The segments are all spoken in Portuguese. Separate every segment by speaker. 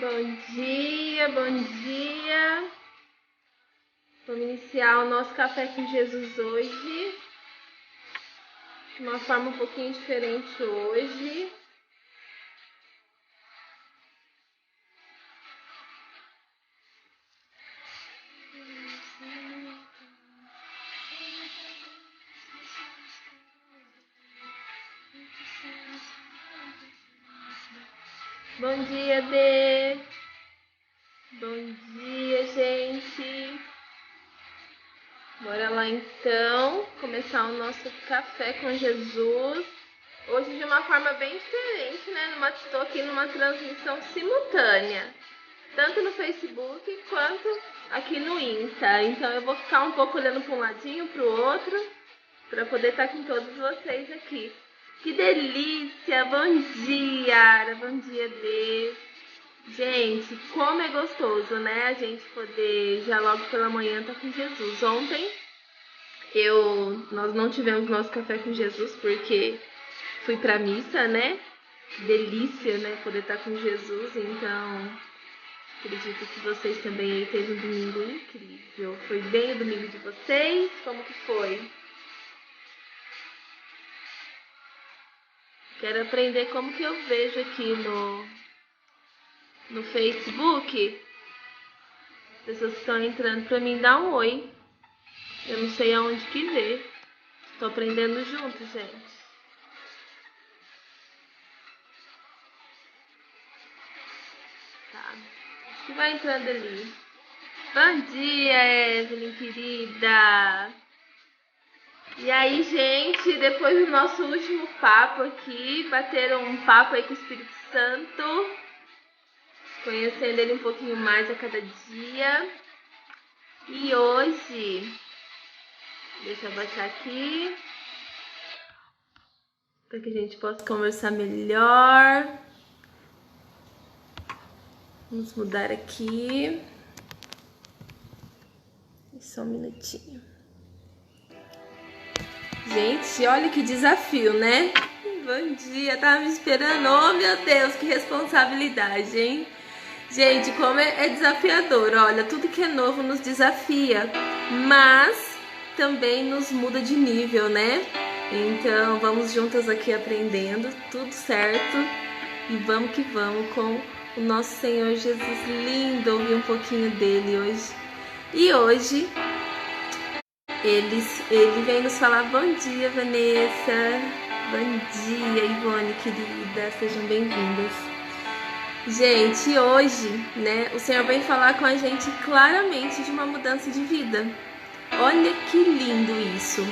Speaker 1: Bom dia, bom dia. Vamos iniciar o nosso Café com Jesus hoje, de uma forma um pouquinho diferente hoje. Bom dia, Dê. Bom dia, gente. Bora lá então começar o nosso Café com Jesus. Hoje de uma forma bem diferente, né? Estou aqui numa transmissão simultânea, tanto no Facebook quanto aqui no Insta. Então eu vou ficar um pouco olhando para um ladinho, para o outro, para poder estar com todos vocês aqui. Que delícia! Bom dia, Ara. Bom dia, Dê. Gente, como é gostoso, né? A gente poder já logo pela manhã estar com Jesus. Ontem nós não tivemos nosso café com Jesus porque fui pra missa, né? Delícia, né? Poder estar com Jesus. Então, acredito que vocês também aí teve um domingo incrível. Foi bem o domingo de vocês? Como que foi? Quero aprender como que eu vejo aqui no Facebook. As pessoas que estão entrando pra mim dar um oi. Eu não sei aonde que ver. Tô aprendendo junto, gente. Tá. Acho que vai entrando ali. Bom dia, Evelyn, querida. E aí, gente, depois do nosso último papo aqui, bateram um papo aí com o Espírito Santo, conhecendo ele um pouquinho mais a cada dia. E hoje, deixa eu baixar aqui, para que a gente possa conversar melhor. Vamos mudar aqui. Só um minutinho. Gente, olha que desafio, né? Bom dia, tava me esperando. Oh, meu Deus, que responsabilidade, hein? Gente, como é desafiador. Olha, tudo que é novo nos desafia, mas também nos muda de nível, né? Então, vamos juntas aqui aprendendo, tudo certo. E vamos que vamos com o nosso Senhor Jesus lindo, ouvir um pouquinho dele hoje. E hoje ele vem nos falar bom dia, Vanessa. Bom dia, Ivone, querida. Sejam bem-vindas. Gente, hoje, né, o Senhor vem falar com a gente claramente de uma mudança de vida. Olha que lindo isso.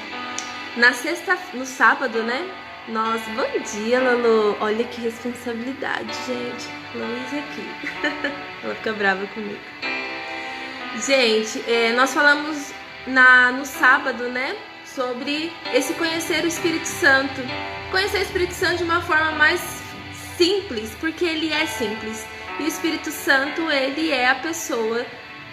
Speaker 1: No sábado, né, bom dia, Lolo. Olha que responsabilidade, gente. Luiz aqui. Ela fica brava comigo. Gente, nós falamos no sábado, né, sobre esse conhecer o Espírito Santo. Conhecer o Espírito Santo de uma forma mais simples, porque ele é simples. E o Espírito Santo, ele é a pessoa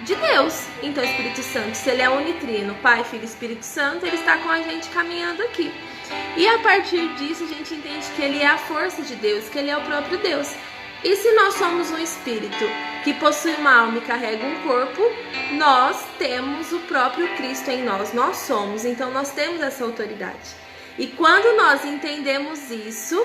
Speaker 1: de Deus. Então, o Espírito Santo, se ele é unitrino, Pai, Filho e Espírito Santo, ele está com a gente caminhando aqui. E a partir disso, a gente entende que ele é a força de Deus, que ele é o próprio Deus. E se nós somos um espírito que possui uma alma e carrega um corpo, nós temos o próprio Cristo em nós, nós somos, então nós temos essa autoridade. E quando nós entendemos isso,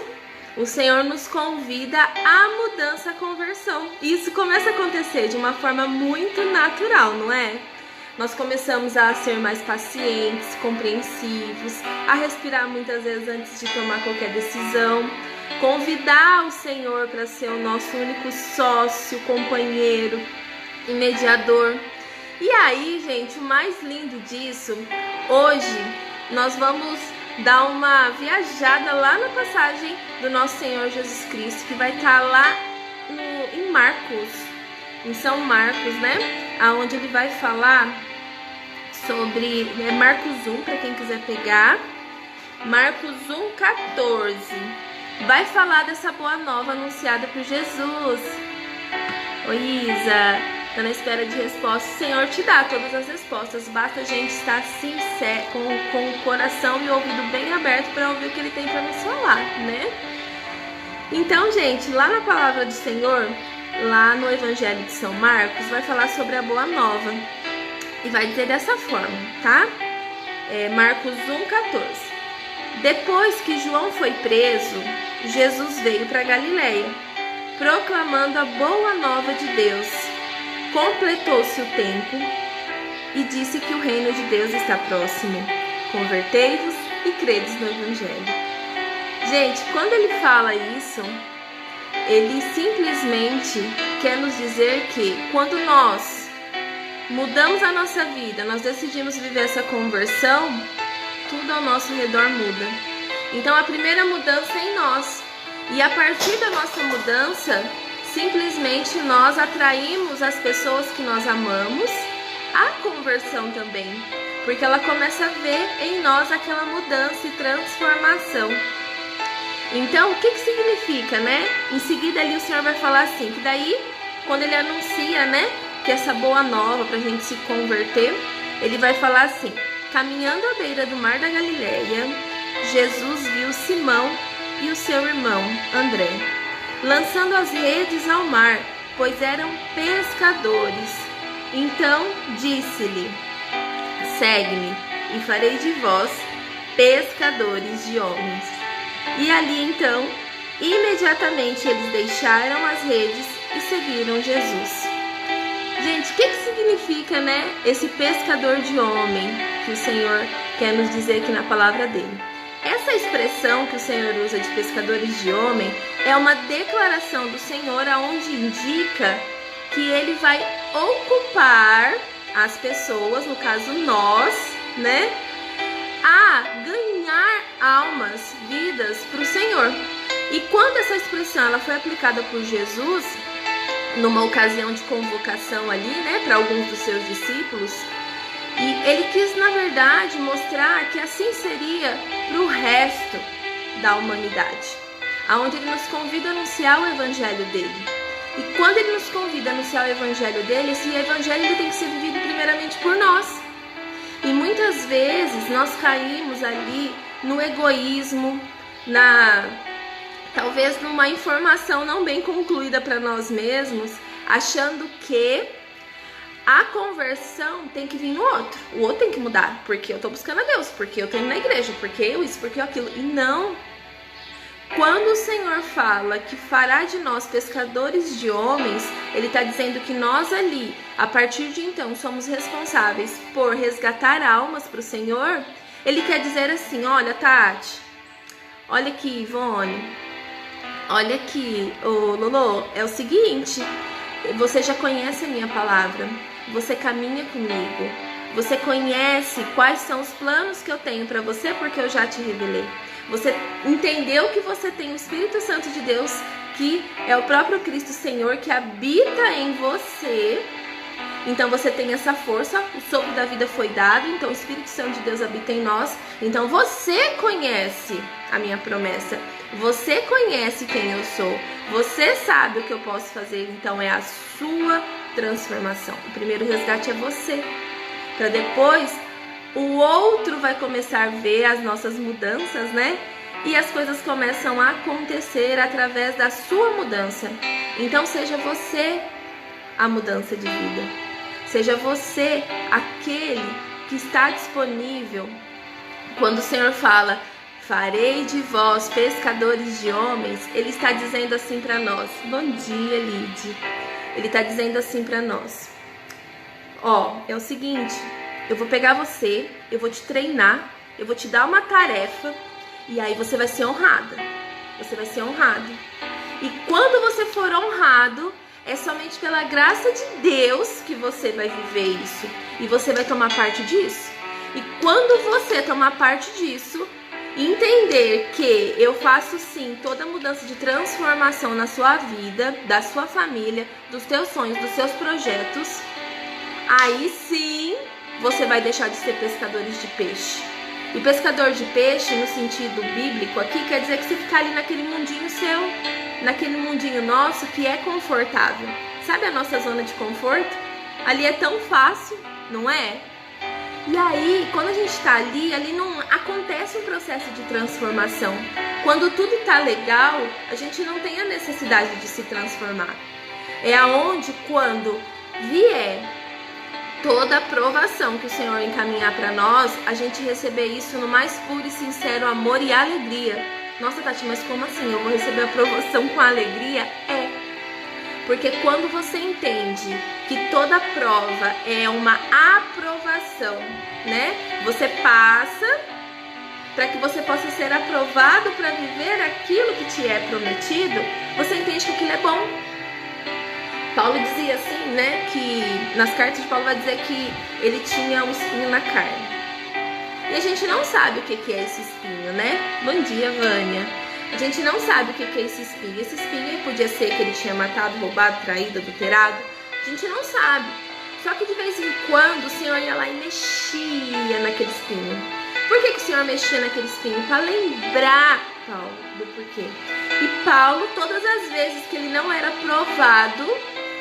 Speaker 1: o Senhor nos convida à mudança, à conversão. E isso começa a acontecer de uma forma muito natural, não é? Nós começamos a ser mais pacientes, compreensivos, a respirar muitas vezes antes de tomar qualquer decisão, convidar o Senhor para ser o nosso único sócio, companheiro e mediador. E aí, gente, o mais lindo disso, hoje nós vamos dar uma viajada lá na passagem do nosso Senhor Jesus Cristo, que vai estar lá em Marcos, em São Marcos, né? Aonde ele vai falar sobre Marcos 1, para quem quiser pegar, Marcos 1:14. Vai falar dessa boa nova anunciada por Jesus. Oi, Isa, tá na espera de resposta. O Senhor te dá todas as respostas. Basta a gente estar sincero, com o coração e o ouvido bem aberto para ouvir o que ele tem para nos falar, né? Então, gente, lá na palavra do Senhor, lá no Evangelho de São Marcos, vai falar sobre a Boa Nova. E vai dizer dessa forma, tá? Marcos 1,14. Depois que João foi preso, Jesus veio para Galiléia, proclamando a boa nova de Deus. Completou-se o tempo e disse que o reino de Deus está próximo. Convertei-vos e credes no Evangelho. Gente, quando ele fala isso, ele simplesmente quer nos dizer que quando nós mudamos a nossa vida, nós decidimos viver essa conversão, tudo ao nosso redor muda. Então a primeira mudança é em nós. E a partir da nossa mudança, simplesmente nós atraímos as pessoas que nós amamos à conversão também. Porque ela começa a ver em nós aquela mudança e transformação. Então, o que significa, né? Em seguida ali o Senhor vai falar assim, que daí, quando ele anuncia, né, que essa boa nova para a gente se converter, ele vai falar assim: caminhando à beira do mar da Galileia, Jesus viu Simão e o seu irmão André, lançando as redes ao mar, pois eram pescadores. Então disse-lhe: segue-me, e farei de vós pescadores de homens. E ali então, imediatamente eles deixaram as redes e seguiram Jesus. Gente, o que significa, né, esse pescador de homem que o Senhor quer nos dizer aqui na palavra dele? Essa expressão que o Senhor usa de pescadores de homem é uma declaração do Senhor aonde indica que ele vai ocupar as pessoas, no caso nós, né, a ganhar almas, vidas para o Senhor. E quando essa expressão ela foi aplicada por Jesus, numa ocasião de convocação ali, né, para alguns dos seus discípulos, e ele quis, na verdade, mostrar que assim seria para o resto da humanidade, aonde ele nos convida a anunciar o evangelho dele. E quando ele nos convida a anunciar o evangelho dele, esse evangelho ele tem que ser vivido primeiramente por nós. E muitas vezes nós caímos ali no egoísmo, talvez numa informação não bem concluída para nós mesmos, achando que a conversão tem que vir no outro. O outro tem que mudar, porque eu tô buscando a Deus, porque eu tô indo na igreja, porque eu isso, porque eu aquilo. E não. Quando o Senhor fala que fará de nós pescadores de homens, Ele está dizendo que nós ali, a partir de então, somos responsáveis por resgatar almas para o Senhor. Ele quer dizer assim: olha, Tati, olha aqui, Ivone, olha aqui, Lolo, é o seguinte, você já conhece a minha palavra, você caminha comigo, você conhece quais são os planos que eu tenho para você porque eu já te revelei. Você entendeu que você tem o Espírito Santo de Deus, que é o próprio Cristo Senhor, que habita em você. Então você tem essa força, o sopro da vida foi dado, então o Espírito Santo de Deus habita em nós. Então você conhece a minha promessa, você conhece quem eu sou, você sabe o que eu posso fazer, então é a sua transformação. O primeiro resgate é você, para depois o outro vai começar a ver as nossas mudanças, né? E as coisas começam a acontecer através da sua mudança. Então seja você a mudança de vida. Seja você aquele que está disponível. Quando o Senhor fala, farei de vós pescadores de homens, Ele está dizendo assim para nós. Bom dia, Lide. Ele está dizendo assim para nós. É o seguinte, eu vou pegar você, eu vou te treinar, eu vou te dar uma tarefa e aí você vai ser honrada. Você vai ser honrado. E quando você for honrado, é somente pela graça de Deus que você vai viver isso. E você vai tomar parte disso. E quando você tomar parte disso, entender que eu faço sim toda mudança de transformação na sua vida, da sua família, dos teus sonhos, dos seus projetos, aí sim você vai deixar de ser pescadores de peixe. E pescador de peixe, no sentido bíblico aqui, quer dizer que você fica ali naquele mundinho seu, naquele mundinho nosso que é confortável. Sabe a nossa zona de conforto? Ali é tão fácil, não é? E aí, quando a gente está ali não acontece um processo de transformação. Quando tudo está legal, a gente não tem a necessidade de se transformar. É aonde, quando vier toda a aprovação que o Senhor encaminhar para nós, a gente receber isso no mais puro e sincero amor e alegria. Nossa, Tati, mas como assim? Eu vou receber a aprovação com alegria? Porque quando você entende que toda prova é uma aprovação, né? Você passa para que você possa ser aprovado para viver aquilo que te é prometido, você entende que aquilo é bom. Paulo dizia assim, né, que nas cartas de Paulo vai dizer que ele tinha um espinho na carne. E a gente não sabe o que é esse espinho, né? Bom dia, Vânia. A gente não sabe o que é esse espinho. Esse espinho podia ser que ele tinha matado, roubado, traído, adulterado. A gente não sabe. Só que de vez em quando o Senhor ia lá e mexia naquele espinho. Por que o Senhor mexia naquele espinho? Para lembrar Paulo do porquê. E Paulo, todas as vezes que ele não era provado,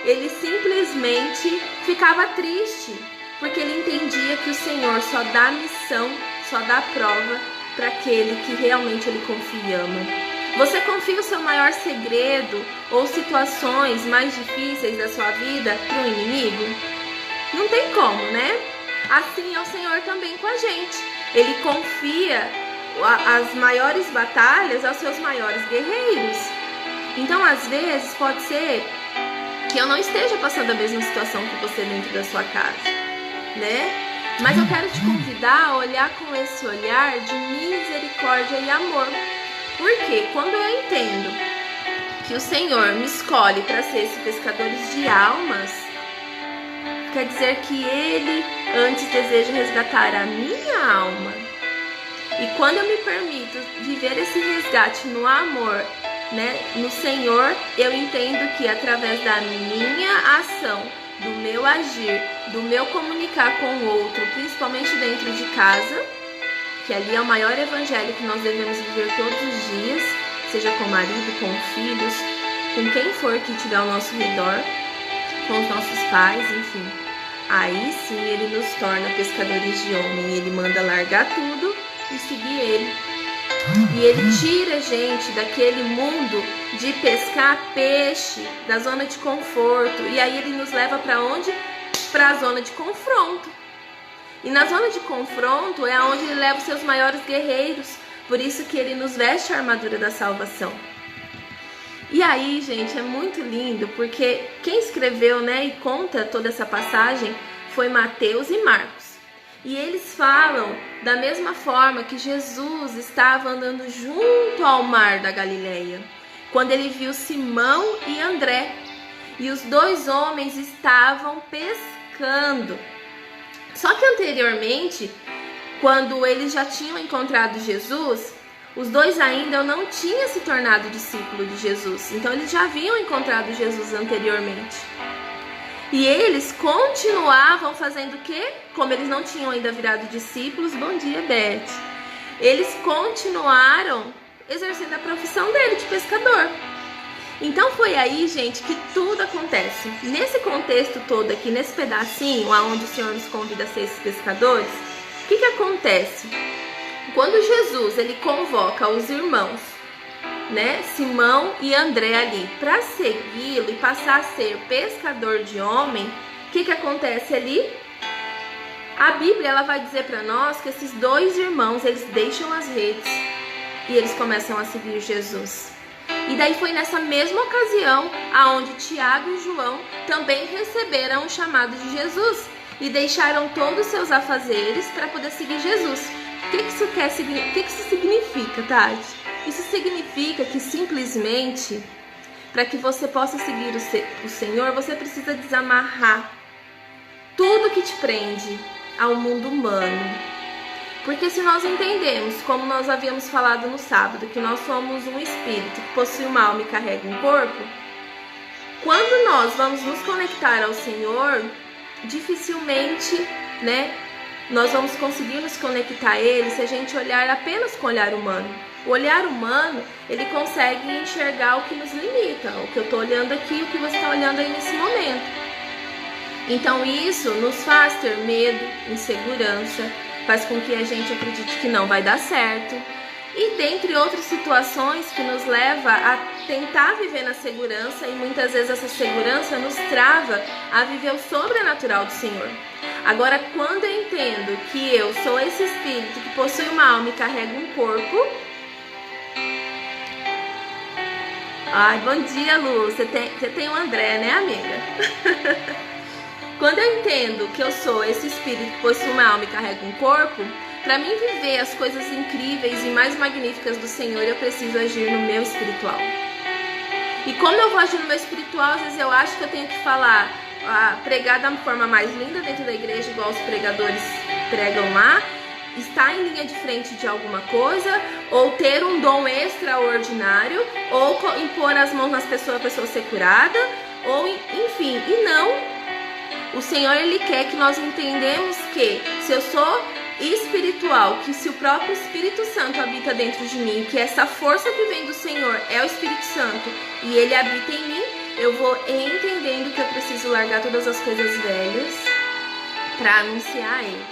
Speaker 1: ele simplesmente ficava triste, porque ele entendia que o Senhor só dá missão, só dá prova para aquele que realmente ele confia e ama. Você confia o seu maior segredo ou situações mais difíceis da sua vida para o inimigo? Não tem como, né? Assim é o Senhor também com a gente. Ele confia as maiores batalhas aos seus maiores guerreiros. Então, às vezes, pode ser que eu não esteja passando a mesma situação que você dentro da sua casa, né? Mas eu quero te convidar a olhar com esse olhar de misericórdia e amor. Porque quando eu entendo que o Senhor me escolhe para ser esse pescadores de almas, quer dizer que Ele antes deseja resgatar a minha alma. E quando eu me permito viver esse resgate no amor, né, no Senhor, eu entendo que através da minha ação, do meu agir, do meu comunicar com o outro, principalmente dentro de casa, que ali é o maior evangelho que nós devemos viver todos os dias, seja com o marido, com filhos, com quem for que estiver ao nosso redor, com os nossos pais, enfim. Aí sim Ele nos torna pescadores de homem, Ele manda largar tudo e seguir Ele. E Ele tira a gente daquele mundo de pescar peixe, da zona de conforto. E aí Ele nos leva para onde? Para a zona de confronto. E na zona de confronto é onde Ele leva os seus maiores guerreiros. Por isso que Ele nos veste a armadura da salvação. E aí, gente, é muito lindo, porque quem escreveu, né, e conta toda essa passagem foi Mateus e Marcos. E eles falam da mesma forma que Jesus estava andando junto ao mar da Galileia, quando ele viu Simão e André. E os dois homens estavam pescando. Só que anteriormente, quando eles já tinham encontrado Jesus, os dois ainda não tinham se tornado discípulo de Jesus. Então eles já haviam encontrado Jesus anteriormente. E eles continuavam fazendo o quê? Como eles não tinham ainda virado discípulos, bom dia, Beth. Eles continuaram exercendo a profissão dele de pescador. Então foi aí, gente, que tudo acontece. Nesse contexto todo aqui, nesse pedacinho, onde o Senhor nos convida a ser esses pescadores, o que acontece? Quando Jesus ele convoca os irmãos, né, Simão e André ali, para segui-lo e passar a ser pescador de homem, o que acontece ali? A Bíblia ela vai dizer para nós que esses dois irmãos eles deixam as redes e eles começam a seguir Jesus. E daí foi nessa mesma ocasião aonde Tiago e João também receberam o chamado de Jesus e deixaram todos os seus afazeres para poder seguir Jesus. O que isso significa, Tati? Isso significa que simplesmente, para que você possa seguir o Senhor, você precisa desamarrar tudo que te prende ao mundo humano. Porque se nós entendemos, como nós havíamos falado no sábado, que nós somos um espírito que possui uma alma e carrega um corpo, quando nós vamos nos conectar ao Senhor, dificilmente, né, nós vamos conseguir nos conectar a Ele se a gente olhar apenas com o olhar humano. O olhar humano, ele consegue enxergar o que nos limita, o que eu estou olhando aqui, o que você está olhando aí nesse momento. Então isso nos faz ter medo, insegurança, faz com que a gente acredite que não vai dar certo, e dentre outras situações que nos leva a tentar viver na segurança, e muitas vezes essa segurança nos trava a viver o sobrenatural do Senhor. Agora, quando eu entendo que eu sou esse espírito que possui uma alma e carrega um corpo... Ai, bom dia, Lu. Você tem o André, né, amiga? Quando eu entendo que eu sou esse espírito que possui uma alma e carrega um corpo, para mim viver as coisas incríveis e mais magníficas do Senhor, eu preciso agir no meu espiritual. E como eu vou agir no meu espiritual, às vezes eu acho que eu tenho que falar, pregar da forma mais linda dentro da igreja, igual os pregadores pregam lá, estar em linha de frente de alguma coisa, ou ter um dom extraordinário, ou impor as mãos nas pessoas, a pessoa ser curada, ou enfim, e não. O Senhor, Ele quer que nós entendamos que se eu sou espiritual, que se o próprio Espírito Santo habita dentro de mim, que essa força que vem do Senhor é o Espírito Santo e Ele habita em mim, eu vou entendendo que eu preciso largar todas as coisas velhas para anunciar Ele.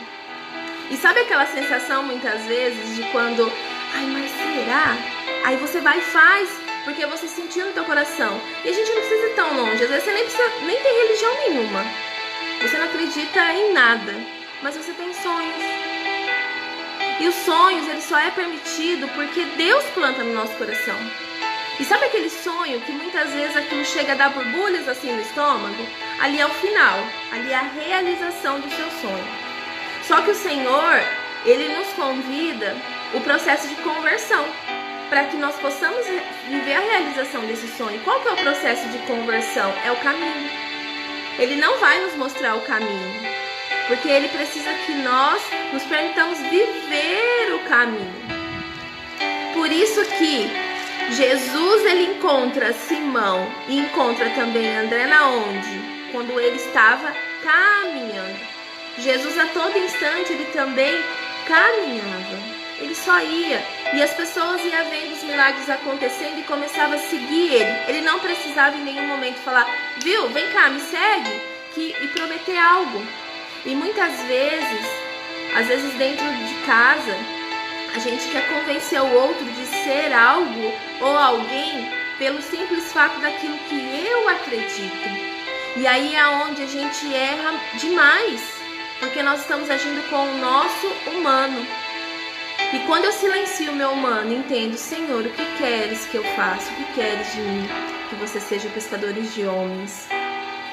Speaker 1: E sabe aquela sensação muitas vezes de quando, ai, mas será? Aí você vai e faz, porque você sentiu no teu coração. E a gente não precisa ir tão longe, às vezes você nem tem religião nenhuma. Você não acredita em nada, mas você tem sonhos. E os sonhos, ele só é permitido porque Deus planta no nosso coração. E sabe aquele sonho que muitas vezes aquilo chega a dar borbulhas assim no estômago? Ali é o final, ali é a realização do seu sonho. Só que o Senhor, Ele nos convida o processo de conversão, para que nós possamos viver a realização desse sonho. Qual que é o processo de conversão? É o caminho. Ele não vai nos mostrar o caminho, porque Ele precisa que nós nos permitamos viver o caminho. Por isso que Jesus, Ele encontra Simão e encontra também André na onde? Quando ele estava caminhando. Jesus a todo instante, Ele também caminhava. Ele só ia. E as pessoas iam vendo os milagres acontecendo e começavam a seguir Ele. Ele não precisava em nenhum momento falar, viu, vem cá, me segue, e prometer algo. E muitas vezes, às vezes dentro de casa, a gente quer convencer o outro de ser algo ou alguém pelo simples fato daquilo que eu acredito. E aí é onde a gente erra demais, porque nós estamos agindo com o nosso humano. E quando eu silencio o meu humano, entendo, Senhor, o que queres que eu faça? O que queres de mim? Que você seja pescadores de homens.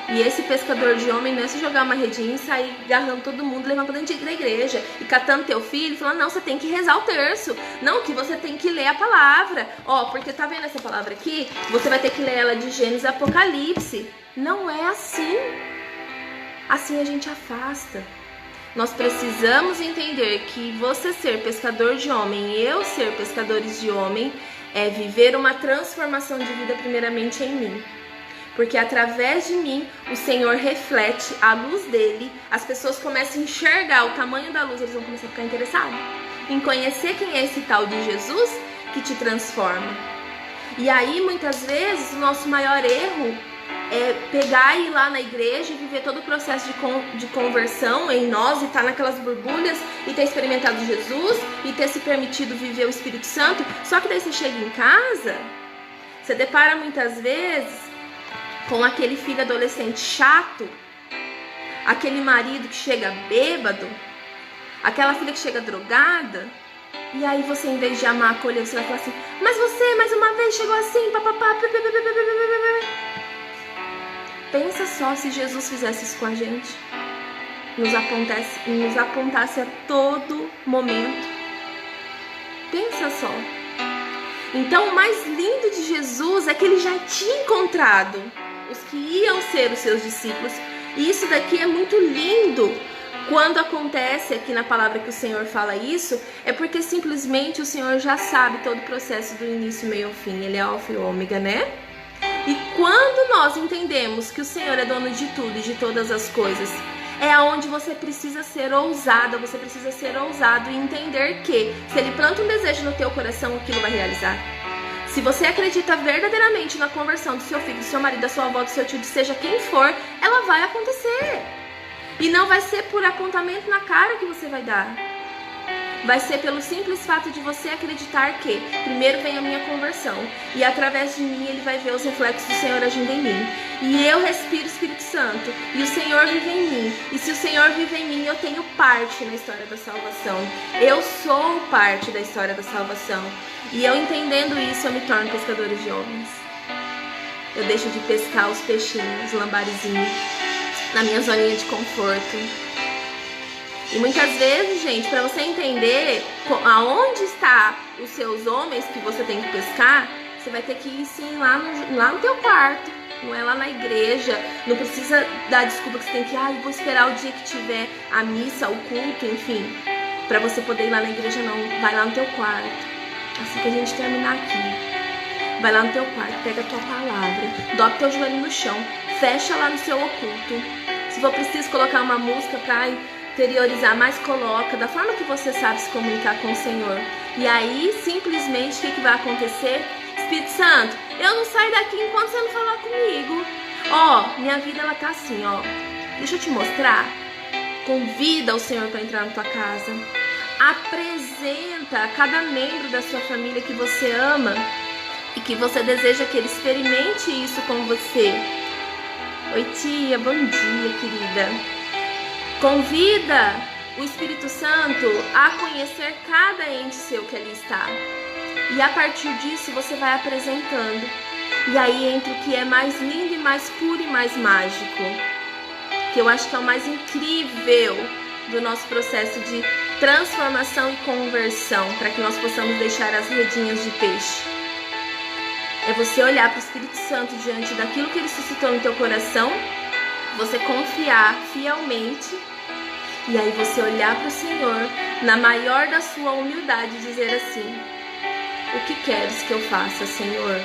Speaker 1: E esse pescador de homem não é se jogar uma redinha e sair agarrando todo mundo, levando pra dentro da igreja e catando teu filho e falando, não, você tem que rezar o terço. Não, que você tem que ler a palavra. Ó, porque tá vendo essa palavra aqui? Você vai ter que ler ela de Gênesis e Apocalipse. Não é assim. Assim a gente afasta. Nós precisamos entender que você ser pescador de homem e eu ser pescadores de homem é viver uma transformação de vida primeiramente em mim. Porque através de mim, o Senhor reflete a luz dele, as pessoas começam a enxergar o tamanho da luz, eles vão começar a ficar interessados em conhecer quem é esse tal de Jesus que te transforma. E aí, muitas vezes, o nosso maior erro é pegar e ir lá na igreja e viver todo o processo de conversão em nós, e estar naquelas borbulhas, e ter experimentado Jesus, e ter se permitido viver o Espírito Santo. Só que daí você chega em casa, você depara muitas vezes com aquele filho adolescente chato, aquele marido que chega bêbado, aquela filha que chega drogada, e aí você, em vez de amar, acolher, você vai falar assim, mas você, mais uma vez, chegou assim, papapá, pensa só se Jesus fizesse isso com a gente, nos apontasse a todo momento. Pensa só. Então, o mais lindo de Jesus é que ele já tinha encontrado os que iam ser os seus discípulos. E isso daqui é muito lindo. Quando acontece aqui na palavra que o Senhor fala isso, é porque simplesmente o Senhor já sabe todo o processo do início, meio ao fim. Ele é alfa e ômega, né? E quando nós entendemos que o Senhor é dono de tudo e de todas as coisas, é aonde você precisa ser ousada, você precisa ser ousado e entender que se Ele planta um desejo no teu coração, aquilo vai realizar. Se você acredita verdadeiramente na conversão do seu filho, do seu marido, da sua avó, do seu tio, de seja quem for, ela vai acontecer. E não vai ser por apontamento na cara que você vai dar. vai ser pelo simples fato de você acreditar que primeiro vem a minha conversão e através de mim ele vai ver os reflexos do Senhor agindo em mim. E eu respiro o Espírito Santo e o Senhor vive em mim. E se o Senhor vive em mim, eu tenho parte na história da salvação. Eu sou parte da história da salvação. E eu entendendo isso, eu me torno pescadora de homens. Eu deixo de pescar os peixinhos, os lambarizinhos, na minha zoninha de conforto. E muitas vezes, gente, para você entender aonde está os seus homens que você tem que pescar, você vai ter que ir sim lá no teu quarto, não é lá na igreja. Não precisa dar desculpa que você tem que, vou esperar o dia que tiver a missa, o culto, enfim, para você poder ir lá na igreja, não. Vai lá no teu quarto, assim que a gente terminar aqui. Vai lá no teu quarto, pega a tua palavra, dobra teu joelho no chão, fecha lá no seu oculto. Se for preciso colocar uma música para interiorizar, mas coloca da forma que você sabe se comunicar com o Senhor. E aí, simplesmente, o que vai acontecer? Espírito Santo, eu não saio daqui enquanto você não falar comigo. Minha vida, ela tá assim, deixa eu te mostrar. Convida o Senhor para entrar na tua casa. Apresenta a cada membro da sua família que você ama e que você deseja que ele experimente isso com você. Oi, tia, bom dia, querida. Convida o Espírito Santo a conhecer cada ente seu que ali está. E a partir disso você vai apresentando. E aí entra o que é mais lindo e mais puro e mais mágico, que eu acho que é o mais incrível do nosso processo de transformação e conversão, para que nós possamos deixar as redinhas de peixe. É você olhar para o Espírito Santo diante daquilo que ele suscitou no teu coração, você confiar fielmente, e aí você olhar para o Senhor na maior da sua humildade e dizer assim: o que queres que eu faça, Senhor?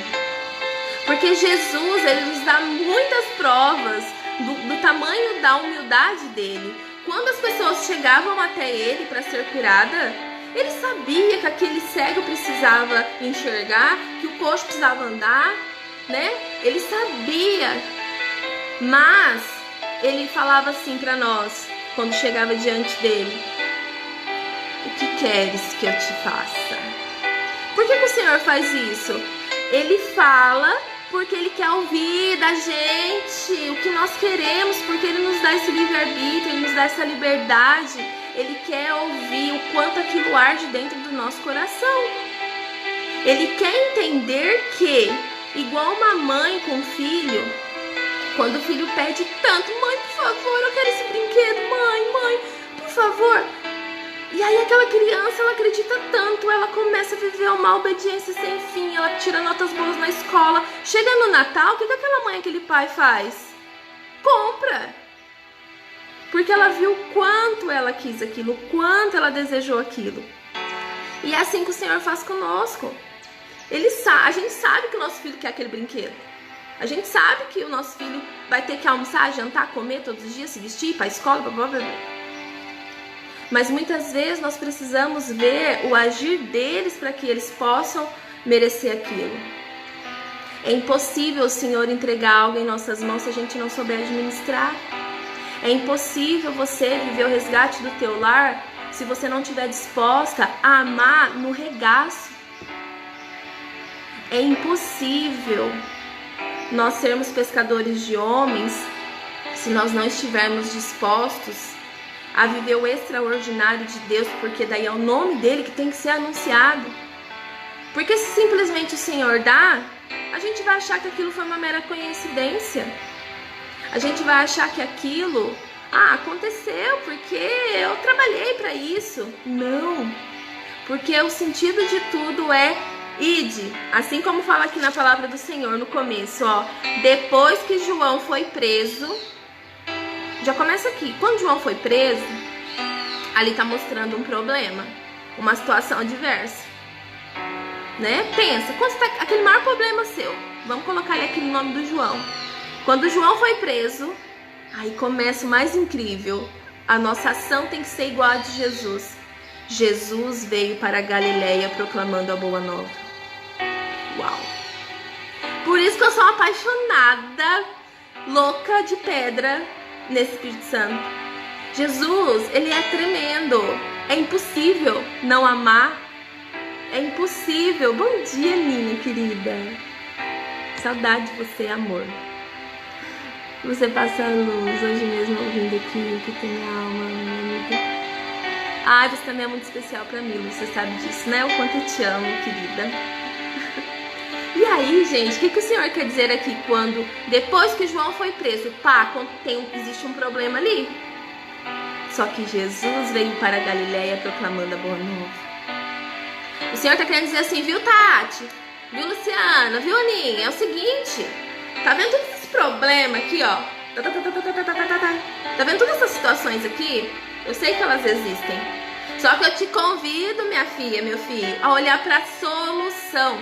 Speaker 1: Porque Jesus, ele nos dá muitas provas do tamanho da humildade dele. Quando as pessoas chegavam até ele para ser curada, ele sabia que aquele cego precisava enxergar, que o coxo precisava andar, né? Ele sabia, mas ele falava assim para nós, quando chegava diante dele: o que queres que eu te faça? Por que o Senhor faz isso? Ele fala porque ele quer ouvir da gente o que nós queremos, porque ele nos dá esse livre-arbítrio, ele nos dá essa liberdade. Ele quer ouvir o quanto aquilo arde dentro do nosso coração. Ele quer entender que, igual uma mãe com um filho, quando o filho pede tanto: mãe, por favor, eu quero esse brinquedo, mãe, por favor. E aí aquela criança, ela acredita tanto, ela começa a viver uma obediência sem fim, ela tira notas boas na escola. Chega no Natal, o que aquela mãe, aquele pai faz? Compra. Porque ela viu o quanto ela quis aquilo, o quanto ela desejou aquilo. E é assim que o Senhor faz conosco. A gente sabe que o nosso filho quer aquele brinquedo. A gente sabe que o nosso filho vai ter que almoçar, jantar, comer todos os dias, se vestir, ir para a escola, blá, blá, blá. Mas muitas vezes nós precisamos ver o agir deles para que eles possam merecer aquilo. É impossível o Senhor entregar algo em nossas mãos se a gente não souber administrar. É impossível você viver o resgate do teu lar se você não estiver disposta a amar no regaço. É impossível nós sermos pescadores de homens se nós não estivermos dispostos a viver o extraordinário de Deus, porque daí é o nome dele que tem que ser anunciado. Porque se simplesmente o Senhor dá, a gente vai achar que aquilo foi uma mera coincidência. A gente vai achar que aquilo aconteceu porque eu trabalhei para isso. Não, porque o sentido de tudo é ide, assim como fala aqui na palavra do Senhor no começo, depois que João foi preso. Já começa aqui. Quando João foi preso, ali tá mostrando um problema, uma situação adversa, né? Pensa, quando tá aquele maior problema seu, vamos colocar ali aquele nome do João. Quando João foi preso, aí começa o mais incrível. A nossa ação tem que ser igual a de Jesus. Jesus veio para a Galileia proclamando a boa nova. Uau! Por isso que eu sou apaixonada, louca de pedra nesse Espírito Santo. Jesus, ele é tremendo. É impossível não amar. É impossível. Bom dia, Ninha, querida. Saudade de você, amor. Você passa a luz hoje mesmo ouvindo aqui que tem alma, minha amiga. Ai, você também é muito especial pra mim, você sabe disso, né? O quanto eu te amo, querida. E aí, gente, o que o Senhor quer dizer aqui quando, depois que João foi preso, pá, existe um problema ali? Só que Jesus veio para a Galileia proclamando a boa nova. O Senhor tá querendo dizer assim, viu, Tati? Viu, Luciana? Viu, Aninha? É o seguinte, tá vendo todos esses problemas aqui, ó? Tá vendo todas essas situações aqui? Eu sei que elas existem. Só que eu te convido, minha filha, meu filho, a olhar para a solução.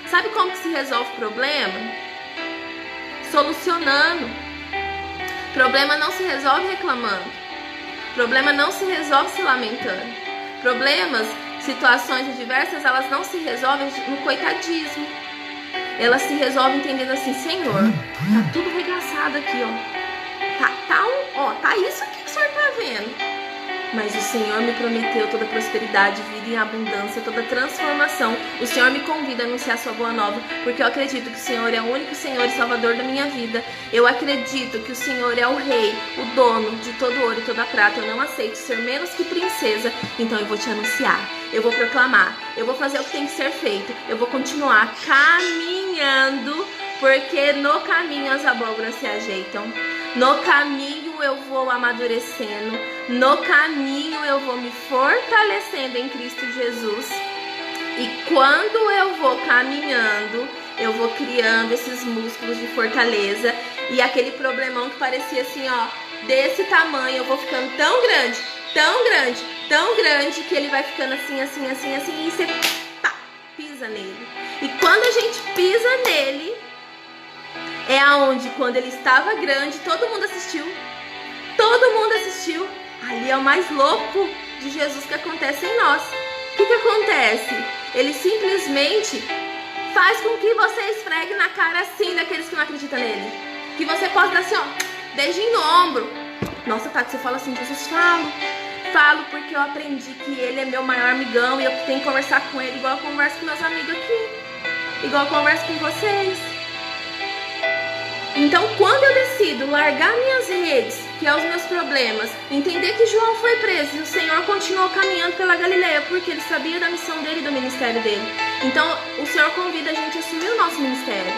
Speaker 1: Sabe como que se resolve o problema? Solucionando. Problema não se resolve reclamando. Problema não se resolve se lamentando. Problemas, situações adversas, elas não se resolvem no coitadismo. Elas se resolvem entendendo assim, Senhor, tá tudo regaçado aqui, ó. Tá isso aqui que o Senhor tá vendo. Mas o Senhor me prometeu toda prosperidade, vida em abundância, toda transformação. O Senhor me convida a anunciar a sua boa nova, porque eu acredito que o Senhor é o único Senhor e Salvador da minha vida. Eu acredito que o Senhor é o Rei, o dono de todo ouro e toda prata. Eu não aceito ser menos que princesa, então eu vou te anunciar. Eu vou proclamar, eu vou fazer o que tem que ser feito. Eu vou continuar caminhando, porque no caminho as abóboras se ajeitam. No caminho eu vou amadurecendo, no caminho eu vou me fortalecendo em Cristo Jesus. E quando eu vou caminhando, eu vou criando esses músculos de fortaleza. E aquele problemão que parecia assim, ó, desse tamanho, eu vou ficando tão grande, tão grande, tão grande, que ele vai ficando assim, assim, assim, assim, e você pisa nele. E quando a gente pisa nele, é aonde, quando ele estava grande, todo mundo assistiu. Todo mundo assistiu. Ali é o mais louco de Jesus que acontece em nós. O que acontece? Ele simplesmente faz com que você esfregue na cara assim daqueles que não acreditam nele. Que você possa dar assim, ó, beijinho no ombro. Nossa, Tati, você fala assim, Jesus, falo porque eu aprendi que ele é meu maior amigão e eu tenho que conversar com ele igual eu converso com meus amigos aqui. Igual eu converso com vocês. Então, quando eu decido largar minhas redes, que é os meus problemas, entender que João foi preso e o Senhor continuou caminhando pela Galileia, porque ele sabia da missão dele e do ministério dele. Então, o Senhor convida a gente a assumir o nosso ministério.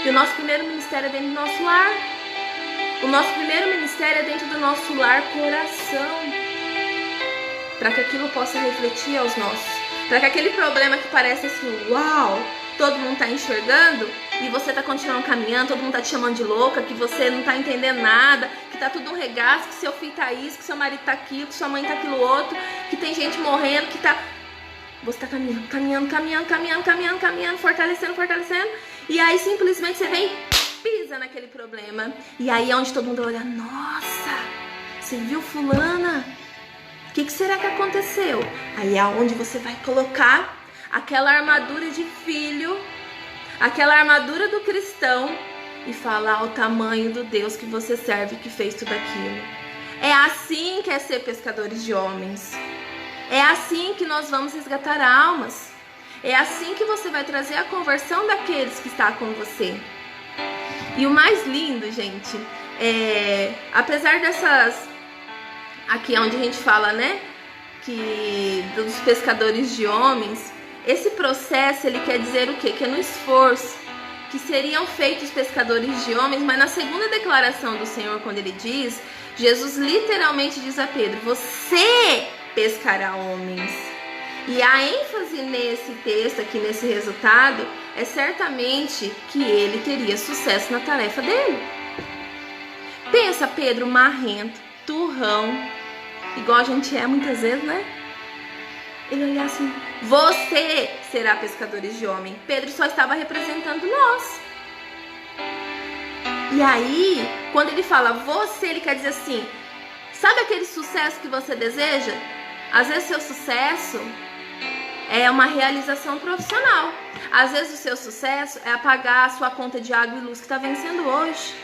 Speaker 1: E o nosso primeiro ministério é dentro do nosso lar. O nosso primeiro ministério é dentro do nosso lar coração. Para que aquilo possa refletir aos nossos. Para que aquele problema que parece assim, uau, todo mundo tá enxergando e você tá continuando caminhando, todo mundo tá te chamando de louca, que você não tá entendendo nada, que tá tudo um regaço, que seu filho tá isso, que seu marido tá aquilo, que sua mãe tá aquilo outro, que tem gente morrendo, que tá... Você tá caminhando, fortalecendo, e aí simplesmente você vem, pisa naquele problema, e aí é onde todo mundo olha, nossa, você viu fulana? O que será que aconteceu? Aí é onde você vai colocar aquela armadura de filho, aquela armadura do cristão e falar o tamanho do Deus que você serve, que fez tudo aquilo. É assim que é ser pescadores de homens. É assim que nós vamos resgatar almas. É assim que você vai trazer a conversão daqueles que estão com você. E o mais lindo, gente, apesar dessas... Aqui é onde a gente fala, né, que dos pescadores de homens, esse processo, ele quer dizer o quê? Que é no esforço que seriam feitos pescadores de homens, mas na segunda declaração do Senhor, quando ele diz, Jesus literalmente diz a Pedro, você pescará homens. E a ênfase nesse texto aqui, nesse resultado, é certamente que ele teria sucesso na tarefa dele. Pensa Pedro marrento, turrão, igual a gente é muitas vezes, né? Ele olhar assim, você será pescadores de homem. Pedro só estava representando nós. E aí, quando ele fala você, ele quer dizer assim, sabe aquele sucesso que você deseja? Às vezes seu sucesso é uma realização profissional. Às vezes o seu sucesso é apagar a sua conta de água e luz que está vencendo hoje.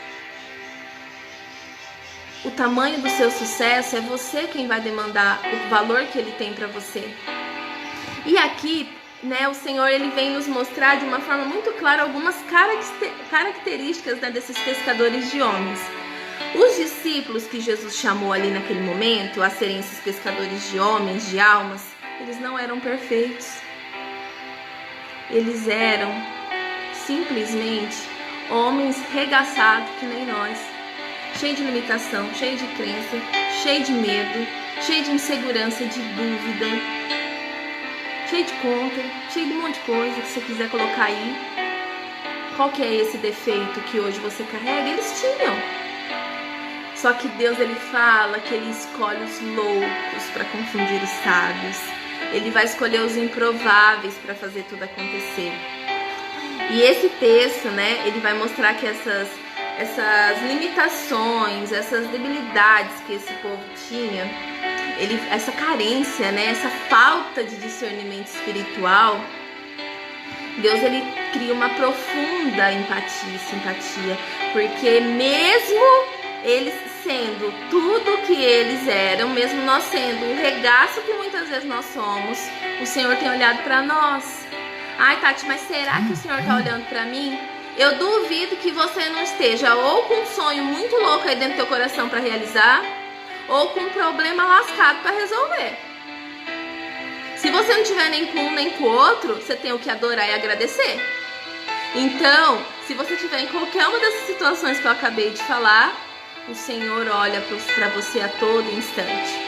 Speaker 1: o tamanho do seu sucesso, é você quem vai demandar o valor que ele tem para você. E aqui, né, o Senhor ele vem nos mostrar de uma forma muito clara algumas características, né, desses pescadores de homens. Os discípulos que Jesus chamou ali naquele momento a serem esses pescadores de homens, de almas, eles não eram perfeitos. Eles eram simplesmente homens regaçados que nem nós, cheio de limitação, cheio de crença, cheio de medo, cheio de insegurança, de dúvida, cheio de conta, cheio de um monte de coisa que você quiser colocar aí. Qual que é esse defeito que hoje você carrega? Eles tinham. Só que Deus ele fala que ele escolhe os loucos para confundir os sábios. Ele vai escolher os improváveis para fazer tudo acontecer. E esse texto, né, ele vai mostrar que essas limitações, essas debilidades que esse povo tinha, essa carência, né, essa falta de discernimento espiritual, Deus ele cria uma profunda empatia e simpatia, porque mesmo eles sendo tudo que eles eram, mesmo nós sendo o regaço que muitas vezes nós somos, o Senhor tem olhado para nós. Ai, Tati, mas será que o Senhor está olhando para mim? Eu duvido que você não esteja ou com um sonho muito louco aí dentro do teu coração para realizar, ou com um problema lascado para resolver. Se você não tiver nem com um nem com o outro, você tem o que adorar e agradecer. Então, se você tiver em qualquer uma dessas situações que eu acabei de falar, o Senhor olha para você a todo instante.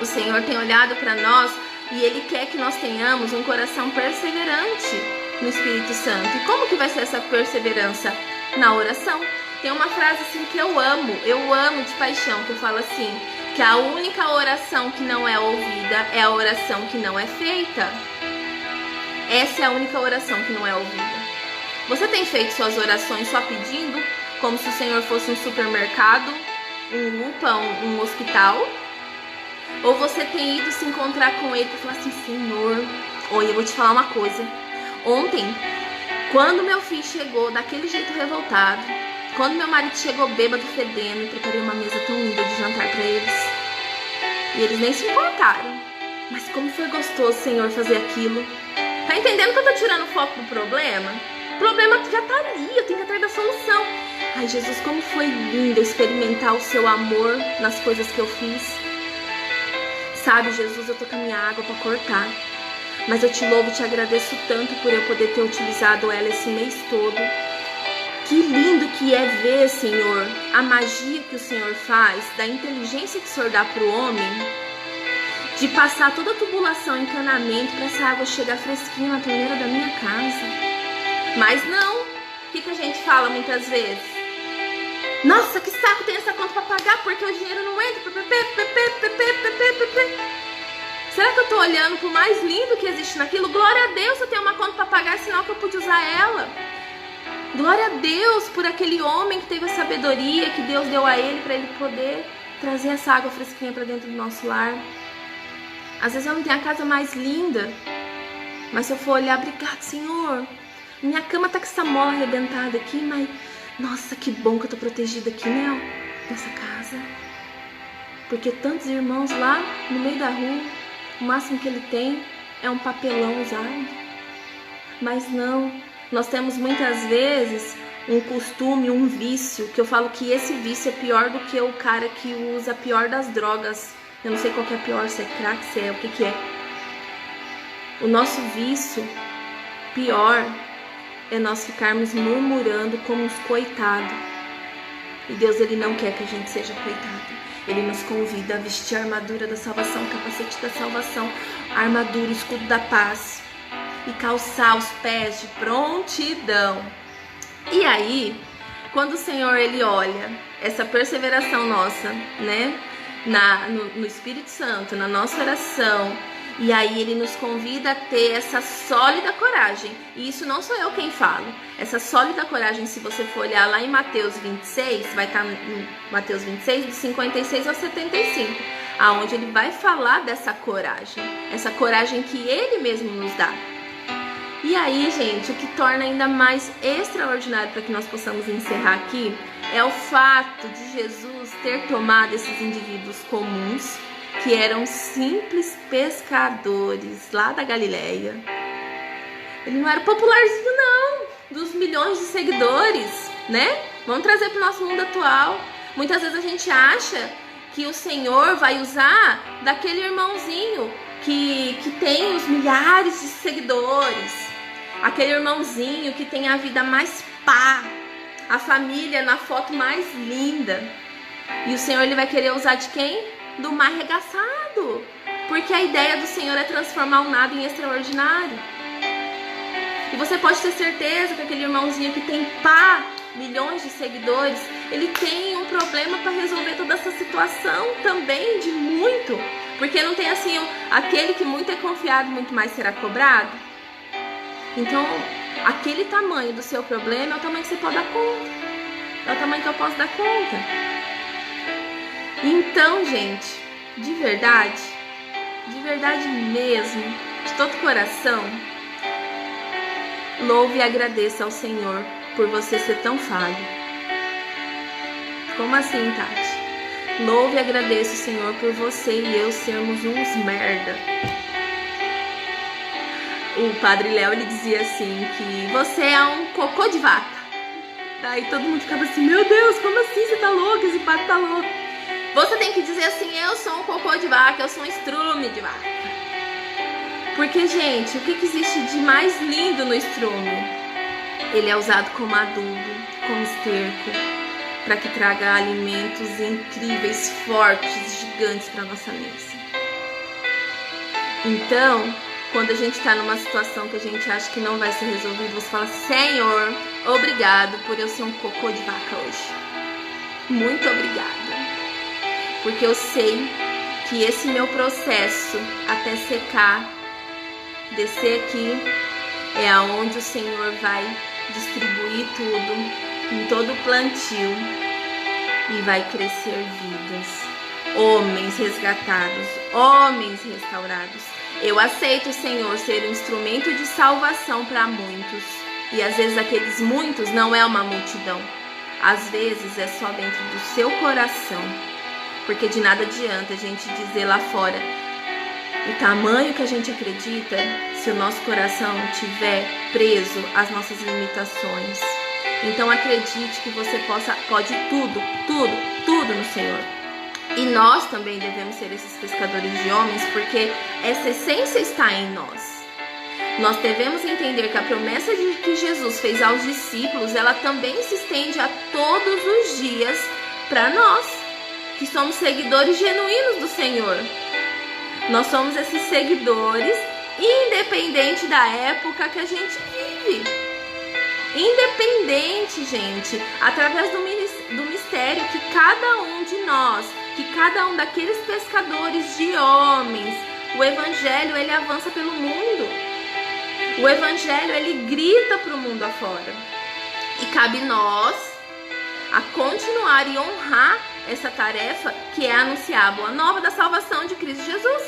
Speaker 1: O Senhor tem olhado para nós e Ele quer que nós tenhamos um coração perseverante no Espírito Santo. E como que vai ser essa perseverança? Na oração. Tem uma frase assim que eu amo de paixão, que eu falo assim, que a única oração que não é ouvida é a oração que não é feita. Essa é a única oração que não é ouvida. Você tem feito suas orações só pedindo, como se o Senhor fosse um supermercado, um UPA, um hospital? Ou você tem ido se encontrar com Ele e falar assim, Senhor, oi, eu vou te falar uma coisa. Ontem, quando meu filho chegou daquele jeito revoltado, quando meu marido chegou bêbado, fedendo, eu preparei uma mesa tão linda de jantar para eles. E eles nem se importaram. Mas como foi gostoso, Senhor, fazer aquilo. Tá entendendo que eu tô tirando o foco do problema? O problema já tá ali, eu tenho que atrás da solução. Ai, Jesus, como foi lindo experimentar o seu amor nas coisas que eu fiz. Sabe, Jesus, eu tô com a minha água pra cortar. Mas eu te louvo e te agradeço tanto por eu poder ter utilizado ela esse mês todo. Que lindo que é ver, Senhor, a magia que o Senhor faz, da inteligência que o Senhor dá pro homem, de passar toda a tubulação, encanamento, para essa água chegar fresquinha na torneira da minha casa. Mas não, o que a gente fala muitas vezes? Nossa, que saco, tem essa conta para pagar porque o dinheiro não entra. Será que eu tô olhando pro mais lindo que existe naquilo? Glória a Deus, eu tenho uma conta para pagar, sinal que eu pude usar ela. Glória a Deus por aquele homem que teve a sabedoria que Deus deu a ele para ele poder trazer essa água fresquinha para dentro do nosso lar. Às vezes eu não tenho a casa mais linda, mas se eu for olhar, obrigado, Senhor. Minha cama tá com essa mola arrebentada aqui, mas nossa, que bom que eu tô protegida aqui, né? Nessa casa. Porque tantos irmãos lá no meio da rua, o máximo que ele tem é um papelão usado. Mas não. Nós temos muitas vezes um costume, um vício, que eu falo que esse vício é pior do que o cara que usa a pior das drogas. Eu não sei qual que é pior, se é crack, se é o que é. O nosso vício pior é nós ficarmos murmurando como uns coitados. E Deus, Ele não quer que a gente seja coitado. Ele nos convida a vestir a armadura da salvação, o capacete da salvação, a armadura, o escudo da paz. E calçar os pés de prontidão. E aí, quando o Senhor ele olha essa perseveração nossa, né, no Espírito Santo, na nossa oração, e aí ele nos convida a ter essa sólida coragem. E isso não sou eu quem falo. Essa sólida coragem, se você for olhar lá em Mateus 26, vai estar em Mateus 26, de 56 ao 75, aonde ele vai falar dessa coragem, essa coragem que ele mesmo nos dá. E aí, gente, o que torna ainda mais extraordinário para que nós possamos encerrar aqui é o fato de Jesus ter tomado esses indivíduos comuns, que eram simples pescadores lá da Galileia. Ele não era popularzinho não, dos milhões de seguidores, né? Vamos trazer para o nosso mundo atual. Muitas vezes a gente acha que o Senhor vai usar daquele irmãozinho que tem os milhares de seguidores, aquele irmãozinho que tem a vida mais pá, a família na foto mais linda. E o Senhor, ele vai querer usar de quem? Do mais arregaçado, porque a ideia do Senhor é transformar o nada em extraordinário. E você pode ter certeza que aquele irmãozinho que tem milhões de seguidores, ele tem um problema para resolver toda essa situação também, de muito, porque não tem assim, aquele que muito é confiado, muito mais será cobrado. Então, aquele tamanho do seu problema é o tamanho que você pode dar conta, é o tamanho que eu posso dar conta. Então, gente, de verdade mesmo, de todo coração, louve e agradeça ao Senhor por você ser tão falho. Como assim, Tati? Louve e agradeça o Senhor por você e eu sermos uns merda. O Padre Léo, ele dizia assim, que você é um cocô de vaca. Daí todo mundo ficava assim, meu Deus, como assim? Você tá louco? Esse padre tá louco. Você tem que dizer assim, eu sou um cocô de vaca, eu sou um estrume de vaca. Porque, gente, o que existe de mais lindo no estrume? Ele é usado como adubo, como esterco, para que traga alimentos incríveis, fortes, gigantes para nossa mesa. Então, quando a gente está numa situação que a gente acha que não vai ser resolvido, você fala, Senhor, obrigado por eu ser um cocô de vaca hoje. Muito obrigada. Porque eu sei que esse meu processo até secar, descer aqui, é aonde o Senhor vai distribuir tudo, em todo o plantio, e vai crescer vidas, homens resgatados, homens restaurados. Eu aceito, Senhor, ser um instrumento de salvação para muitos, e às vezes aqueles muitos não é uma multidão, às vezes é só dentro do seu coração, porque de nada adianta a gente dizer lá fora o tamanho que a gente acredita se o nosso coração estiver preso às nossas limitações. Então acredite que você pode tudo no Senhor. E nós também devemos ser esses pescadores de homens, porque essa essência está em nós. Nós devemos entender que a promessa que Jesus fez aos discípulos, ela também se estende a todos os dias para nós, que somos seguidores genuínos do Senhor. Nós somos esses seguidores, independente da época que a gente vive. Independente, gente, através do mistério que cada um de nós, que cada um daqueles pescadores de homens, o Evangelho, ele avança pelo mundo. O Evangelho, ele grita para o mundo afora. E cabe nós a continuar e honrar essa tarefa, que é anunciar a boa nova da salvação de Cristo Jesus.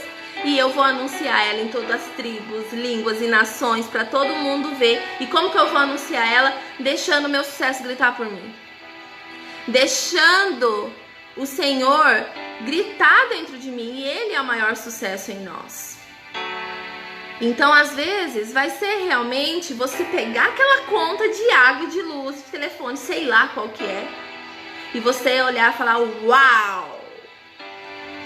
Speaker 1: E eu vou anunciar ela em todas as tribos, línguas e nações, para todo mundo ver. E como que eu vou anunciar ela? Deixando o meu sucesso gritar por mim. Deixando o Senhor gritar dentro de mim. E Ele é o maior sucesso em nós. Então, às vezes, vai ser realmente você pegar aquela conta de água e de luz, de telefone, sei lá qual que é, e você olhar e falar, uau!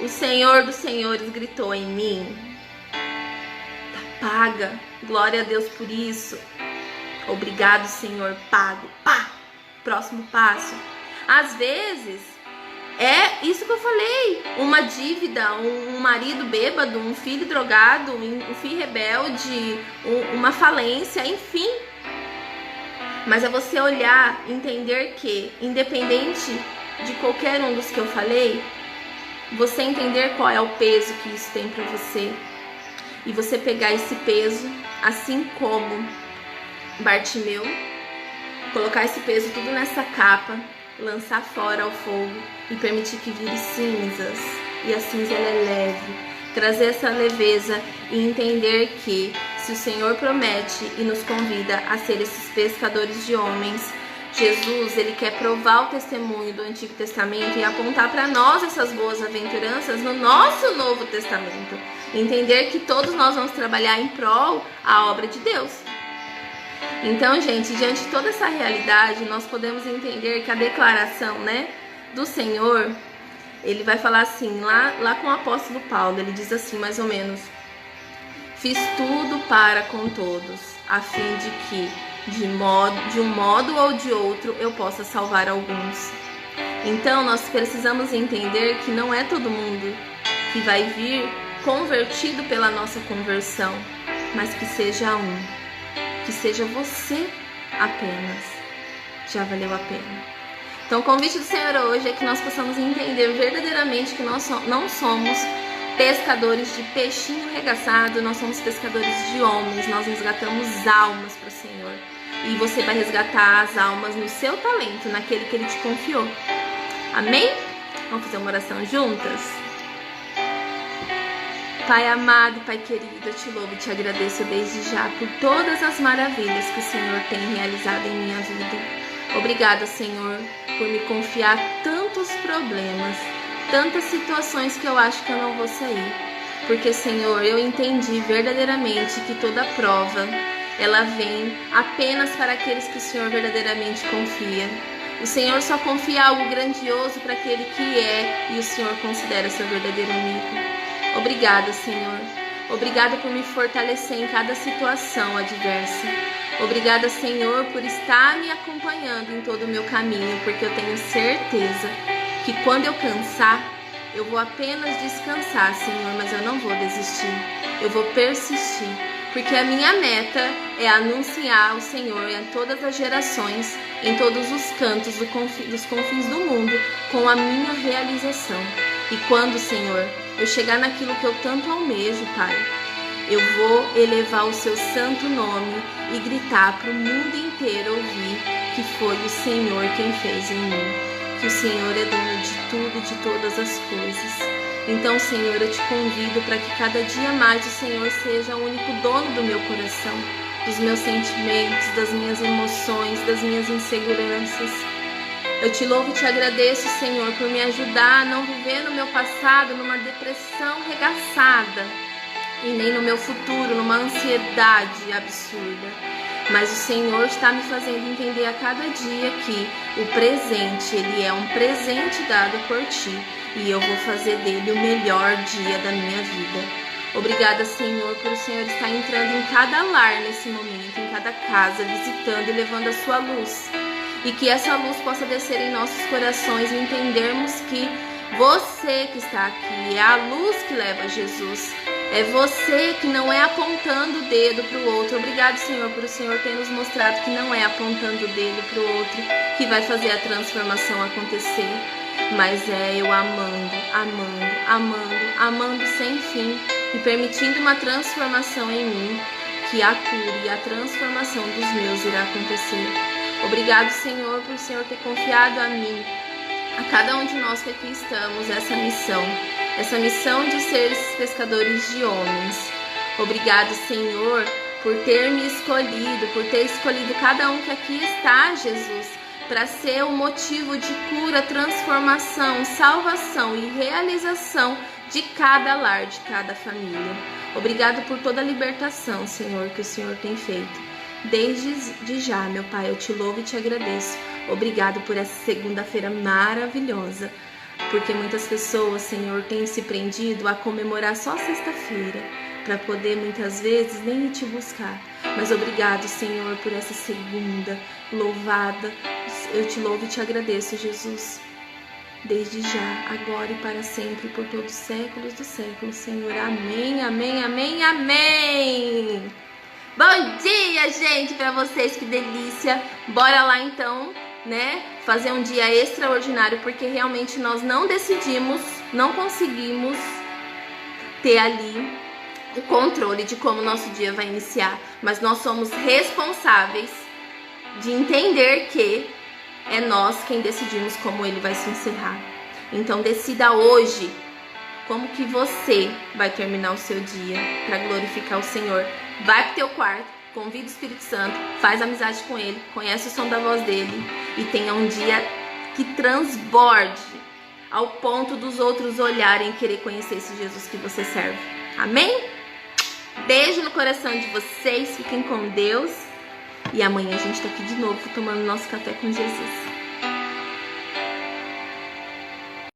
Speaker 1: O Senhor dos Senhores gritou em mim. Tá paga. Glória a Deus por isso. Obrigado, Senhor. Pago. Pá! Próximo passo. Às vezes, é isso que eu falei. Uma dívida, um marido bêbado, um filho drogado, um filho rebelde, uma falência, enfim. Mas é você olhar e entender que, independente de qualquer um dos que eu falei, você entender qual é o peso que isso tem para você. E você pegar esse peso, assim como Bartimeu, colocar esse peso tudo nessa capa, lançar fora ao fogo e permitir que vire cinzas. E a cinza ela é leve. Trazer essa leveza e entender que se o Senhor promete e nos convida a ser esses pescadores de homens, Jesus, ele quer provar o testemunho do Antigo Testamento e apontar para nós essas boas aventuranças no nosso Novo Testamento. Entender que todos nós vamos trabalhar em prol a obra de Deus. Então, gente, diante de toda essa realidade, nós podemos entender que a declaração, do Senhor, ele vai falar assim, lá com o apóstolo Paulo, ele diz assim, mais ou menos: fiz tudo para com todos, a fim de que, de um modo ou de outro, eu possa salvar alguns. Então, nós precisamos entender que não é todo mundo que vai vir convertido pela nossa conversão, mas que seja um, que seja você apenas, já valeu a pena. Então o convite do Senhor hoje é que nós possamos entender verdadeiramente que nós não somos pescadores de peixinho regaçado, nós somos pescadores de homens, nós resgatamos almas para o Senhor. E você vai resgatar as almas no seu talento, naquele que Ele te confiou. Amém? Vamos fazer uma oração juntas? Pai amado, Pai querido, eu te louvo e te agradeço desde já por todas as maravilhas que o Senhor tem realizado em minha vida. Obrigada, Senhor, por me confiar tantos problemas, tantas situações que eu acho que eu não vou sair. Porque, Senhor, eu entendi verdadeiramente que toda prova, ela vem apenas para aqueles que o Senhor verdadeiramente confia. O Senhor só confia algo grandioso para aquele que é e o Senhor considera seu verdadeiro amigo. Obrigada, Senhor. Obrigada por me fortalecer em cada situação adversa. Obrigada, Senhor, por estar me acompanhando em todo o meu caminho, porque eu tenho certeza que quando eu cansar, eu vou apenas descansar, Senhor, mas eu não vou desistir. Eu vou persistir, porque a minha meta é anunciar o Senhor em todas as gerações, em todos os cantos dos confins do mundo, com a minha realização. E quando, Senhor, eu chegar naquilo que eu tanto almejo, Pai, eu vou elevar o seu santo nome e gritar para o mundo inteiro ouvir que foi o Senhor quem fez em mim, que o Senhor é dono de tudo, de todas as coisas. Então, Senhor, eu te convido para que cada dia mais o Senhor seja o único dono do meu coração, dos meus sentimentos, das minhas emoções, das minhas inseguranças. Eu te louvo e te agradeço, Senhor, por me ajudar a não viver no meu passado numa depressão regaçada e nem no meu futuro numa ansiedade absurda. Mas o Senhor está me fazendo entender a cada dia que o presente, ele é um presente dado por ti e eu vou fazer dele o melhor dia da minha vida. Obrigada, Senhor, por o Senhor estar entrando em cada lar nesse momento, em cada casa, visitando e levando a sua luz. E que essa luz possa descer em nossos corações e entendermos que você que está aqui é a luz que leva a Jesus. É você que não é apontando o dedo para o outro. Obrigado, Senhor, por o Senhor ter nos mostrado que não é apontando o dedo para o outro que vai fazer a transformação acontecer. Mas é eu amando, amando, amando, amando sem fim e permitindo uma transformação em mim, que a cura e a transformação dos meus irá acontecer. Obrigado, Senhor, por o Senhor ter confiado a mim, a cada um de nós que aqui estamos, essa missão de ser esses pescadores de homens. Obrigado, Senhor, por ter me escolhido, por ter escolhido cada um que aqui está, Jesus, para ser o motivo de cura, transformação, salvação e realização de cada lar, de cada família. Obrigado por toda a libertação, Senhor, que o Senhor tem feito. Desde já, meu Pai, eu te louvo e te agradeço. Obrigado por essa segunda-feira maravilhosa, porque muitas pessoas, Senhor, têm se prendido a comemorar só sexta-feira, para poder muitas vezes nem ir te buscar. Mas obrigado, Senhor, por essa segunda louvada. Eu te louvo e te agradeço, Jesus. Desde já, agora e para sempre, por todos os séculos dos séculos, Senhor. Amém, amém, amém, amém. Bom dia, gente, para vocês, que delícia. Bora lá então, fazer um dia extraordinário, porque realmente nós não decidimos, não conseguimos ter ali o controle de como o nosso dia vai iniciar, mas nós somos responsáveis de entender que é nós quem decidimos como ele vai se encerrar. Então decida hoje como que você vai terminar o seu dia para glorificar o Senhor. Vai pro teu quarto, convida o Espírito Santo, faz amizade com ele, conhece o som da voz dele e tenha um dia que transborde ao ponto dos outros olharem e querer conhecer esse Jesus que você serve. Amém? Beijo no coração de vocês, fiquem com Deus. E amanhã a gente tá aqui de novo tomando nosso café com Jesus.